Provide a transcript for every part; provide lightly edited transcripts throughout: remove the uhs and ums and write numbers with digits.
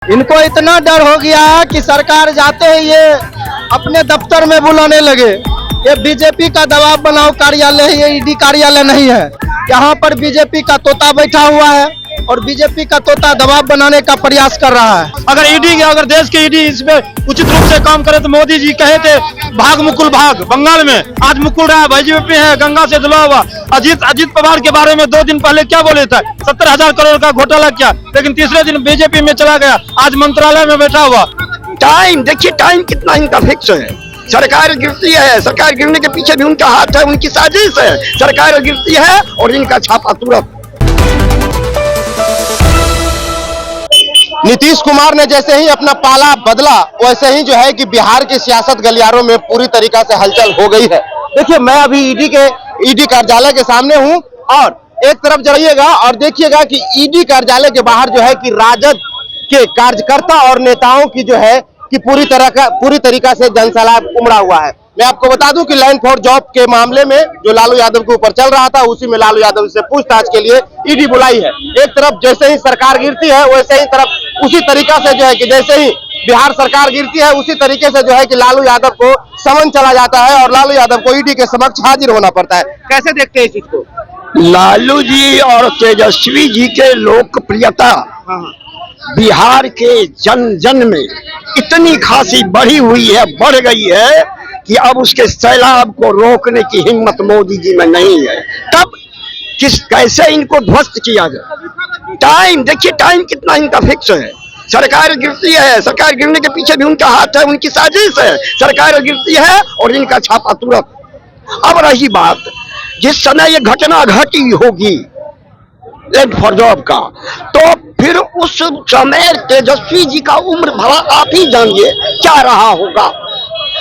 इनको इतना डर हो गया है कि सरकार जाते ही ये अपने दफ्तर में बुलाने लगे। ये बीजेपी का दबाव बनाओ कार्यालय है, ये ईडी कार्यालय नहीं है। यहाँ पर बीजेपी का तोता बैठा हुआ है और बीजेपी का तोता दबाव बनाने का प्रयास कर रहा है। अगर देश के ईडी इसमें उचित रूप से काम करे तो मोदी जी कहे थे भाग मुकुल भाग, बंगाल में आज मुकुल रहा है, बीजेपी है गंगा से धुला हुआ। अजीत पवार के बारे में 2 दिन पहले क्या बोले थे, 70,000 करोड़ का घोटाला किया, लेकिन तीसरे दिन बीजेपी में चला गया, आज मंत्रालय में बैठा हुआ। टाइम देखिए, टाइम कितना इनका फिक्स है। सरकार गिरती है, सरकार गिरने के पीछे भी उनका हाथ है, उनकी साजिश है। सरकार गिरती है और इनका छापा तुरंत। नीतीश कुमार ने जैसे ही अपना पाला बदला वैसे ही जो है कि बिहार की सियासत गलियारों में पूरी तरीका से हलचल हो गई है। देखिए, मैं अभी ईडी कार्यालय के सामने हूं और एक तरफ जाइएगा और देखिएगा कि ईडी कार्यालय के बाहर जो है कि राजद के कार्यकर्ता और नेताओं की जो है कि पूरी तरीका से जनसैलाब उमड़ा हुआ है। मैं आपको बता दूं कि लैंड फॉर जॉब के मामले में जो लालू यादव के ऊपर चल रहा था, उसी में लालू यादव से पूछताछ के लिए ईडी बुलाई है। एक तरफ जैसे ही सरकार गिरती है वैसे ही तरफ उसी तरीका से जो है कि जैसे ही बिहार सरकार गिरती है उसी तरीके से जो है कि लालू यादव को समन चला जाता है और लालू यादव को ईडी के समक्ष हाजिर होना पड़ता है। कैसे देखते हैं इस चीज को? लालू जी और तेजस्वी जी के लोकप्रियता बिहार के जन जन में इतनी खासी बढ़ी हुई है, बढ़ गई है कि अब उसके सैलाब को रोकने की हिम्मत मोदी जी में नहीं है। तब कैसे इनको ध्वस्त किया जाए? टाइम देखिए, टाइम कितना इनका फिक्स है। सरकार गिरती है, सरकार गिरने के पीछे भी उनका हाथ है, उनकी साजिश है। सरकार गिरती है और इनका छापा तुरंत। अब रही बात, जिस समय ये घटना घटी होगी लैंड फॉर जॉब का, तो फिर उस समय तेजस्वी जी का उम्र भला आप ही जानिए क्या रहा होगा।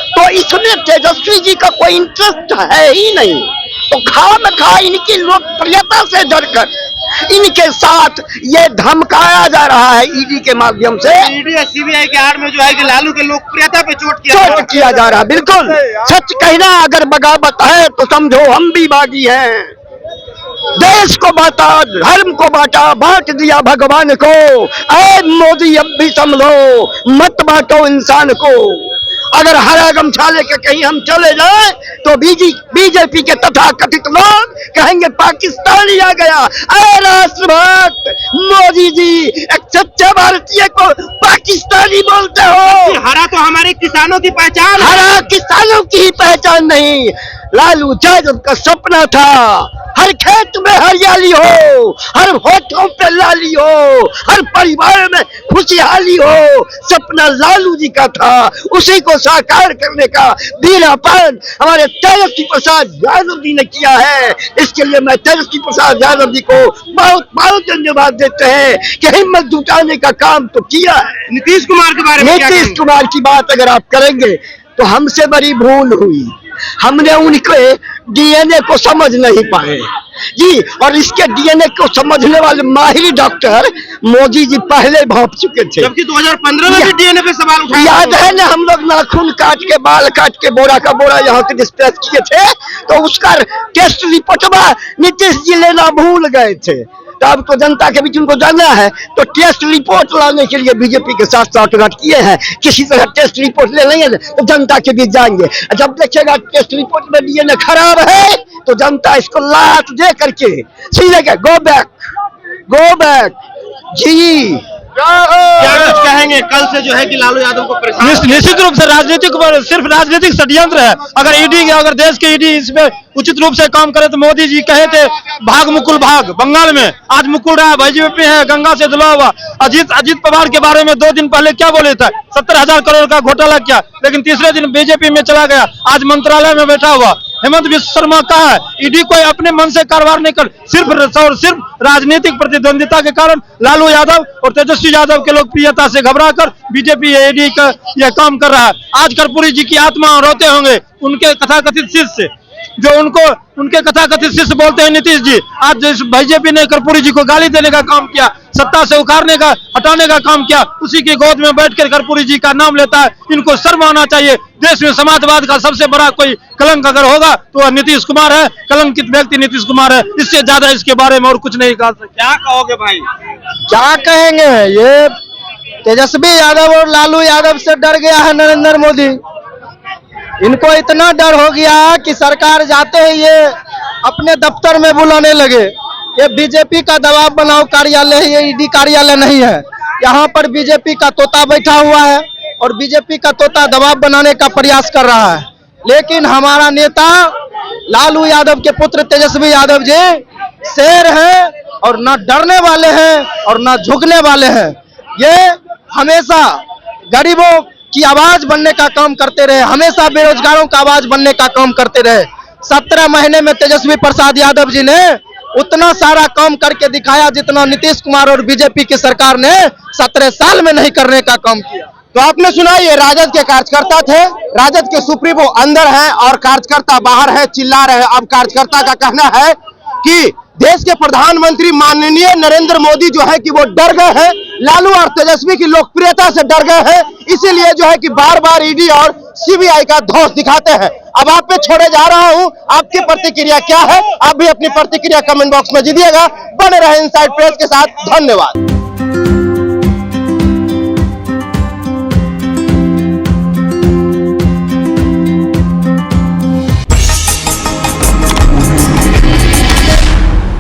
तो इसमें तेजस्वी जी का कोई इंटरेस्ट है ही नहीं। तो खामखा इनकी लोकप्रियता से डरकर इनके साथ ये धमकाया जा रहा है ईडी के माध्यम से। ईडी और सीबीआई के आड़ में जो है कि लालू के लोकप्रियता पे चोट किया जा रहा है। बिल्कुल सच कहना अगर बगावत है तो समझो हम भी बागी हैं। देश को बांटा, धर्म को बांटा, बांट दिया भगवान को। ऐ मोदी अब भी संभलो, मत बांटो इंसान को। अगर हरा गमछा लेके कहीं हम चले जाए तो बीजेपी के तथाकथित लोग कहेंगे पाकिस्तानी आ गया। अरे राष्ट्रभक्त मोदी जी, एक सच्चे भारतीय को पाकिस्तानी बोलते हो? हरा तो हमारे किसानों की पहचान, हरा किसानों की ही पहचान नहीं। लालू यादव का सपना था हर खेत में हरियाली हो, हर होठों पे लाली हो, हर परिवार में खुशहाली हो। सपना लालू जी का था, उसी को साकार करने का वीरापन हमारे तेजस्वी प्रसाद यादव जी ने किया है। इसके लिए मैं तेजस्वी प्रसाद यादव जी को बहुत बहुत धन्यवाद देते हैं कि हिम्मत जुटाने का काम तो किया है। नीतीश कुमार के बारे में नीतीश कुमार की बात अगर आप करेंगे तो हमसे बड़ी भूल हुई। हमने उनके डीएनए को समझ नहीं पाए जी, और इसके डीएनए को समझने वाले माहिर डॉक्टर मोदी जी पहले भाप चुके थे। जबकि 2015 में भी डीएनए पे सवाल उठाया। याद है ना, हम लोग नाखून काट के, बाल काट के, बोरा का बोरा यहाँ से डिस्प्लेस किए थे, तो उसका टेस्ट रिपोर्टवा नीतीश जी लेना भूल गए थे। तो अब तो जनता के बीच उनको जाना है, तो टेस्ट रिपोर्ट लाने के लिए बीजेपी के साथ साठगांठ किए हैं। किसी तरह टेस्ट रिपोर्ट ले लेंगे तो जनता के बीच जाएंगे। जब देखेगा टेस्ट रिपोर्ट में डीएनए खराब है तो जनता इसको लात दे करके सीधे के गो बैक जी। क्या कुछ कहेंगे? कल से जो है कि लालू यादव को निश्चित रूप से सिर्फ राजनीतिक षड्यंत्र है। अगर देश के ईडी इसमें उचित रूप से काम करे तो मोदी जी कहे थे भाग मुकुल भाग, बंगाल में आज मुकुल रहा है, बीजेपी है गंगा से धुला हुआ। अजीत पवार के बारे में 2 दिन पहले क्या बोले थे, 70,000 करोड़ का घोटाला किया, लेकिन तीसरे दिन बीजेपी में चला गया, आज मंत्रालय में बैठा हुआ। हेमंत विश्व शर्मा कहा है ईडी कोई अपने मन से कारोबार नहीं कर, सिर्फ राजनीतिक प्रतिद्वंदिता के कारण लालू यादव और तेजस्वी यादव के लोकप्रियता से घबराकर बीजेपी ईडी का यह काम कर रहा है। आज कर्पूरी जी की आत्मा रोते होंगे उनके कथाकथित शिष्य, जो उनके कथाकथित शिष्य बोलते हैं नीतीश जी। आज बीजेपी ने कर्पूरी जी को गाली देने का काम किया, सत्ता से हटाने का काम किया, उसी की गोद में बैठकर कर्पूरी जी का नाम लेता है। इनको शर्म आना चाहिए। देश में समाजवाद का सबसे बड़ा कोई कलंक अगर होगा तो वह नीतीश कुमार है। कलंकित व्यक्ति नीतीश कुमार है, इससे ज्यादा इसके बारे में और कुछ नहीं कहा सकते। क्या कहोगे भाई? क्या कहेंगे? ये तेजस्वी यादव और लालू यादव से डर गया है नरेंद्र मोदी। इनको इतना डर हो गया कि सरकार जाते ही ये अपने दफ्तर में बुलाने लगे। ये बीजेपी का दबाव बनाओ कार्यालय है, ये ईडी कार्यालय नहीं है। यहाँ पर बीजेपी का तोता बैठा हुआ है और बीजेपी का तोता दबाव बनाने का प्रयास कर रहा है। लेकिन हमारा नेता लालू यादव के पुत्र तेजस्वी यादव जी शेर हैं और ना डरने वाले हैं और ना झुकने वाले हैं। ये हमेशा गरीबों की आवाज बनने का काम करते रहे, हमेशा बेरोजगारों का आवाज बनने का काम करते रहे। 17 महीने में तेजस्वी प्रसाद यादव जी ने उतना सारा काम करके दिखाया जितना नीतीश कुमार और बीजेपी की सरकार ने 17 साल में नहीं करने का काम किया। तो आपने सुना, ये राजद के कार्यकर्ता थे। राजद के सुप्रीमो अंदर हैं और कार्यकर्ता बाहर है, चिल्ला रहे हैं। अब कार्यकर्ता का कहना है कि देश के प्रधानमंत्री माननीय नरेंद्र मोदी जो है कि वो डर गए हैं, लालू और तेजस्वी की लोकप्रियता से डर गए हैं, इसीलिए जो है कि बार बार ईडी और सीबीआई का धौंस दिखाते हैं। अब आप पे छोड़े जा रहा हूं, आपकी प्रतिक्रिया क्या है? आप भी अपनी प्रतिक्रिया कमेंट बॉक्स में दीजिएगा। बने रहे इनसाइड प्रेस के साथ। धन्यवाद।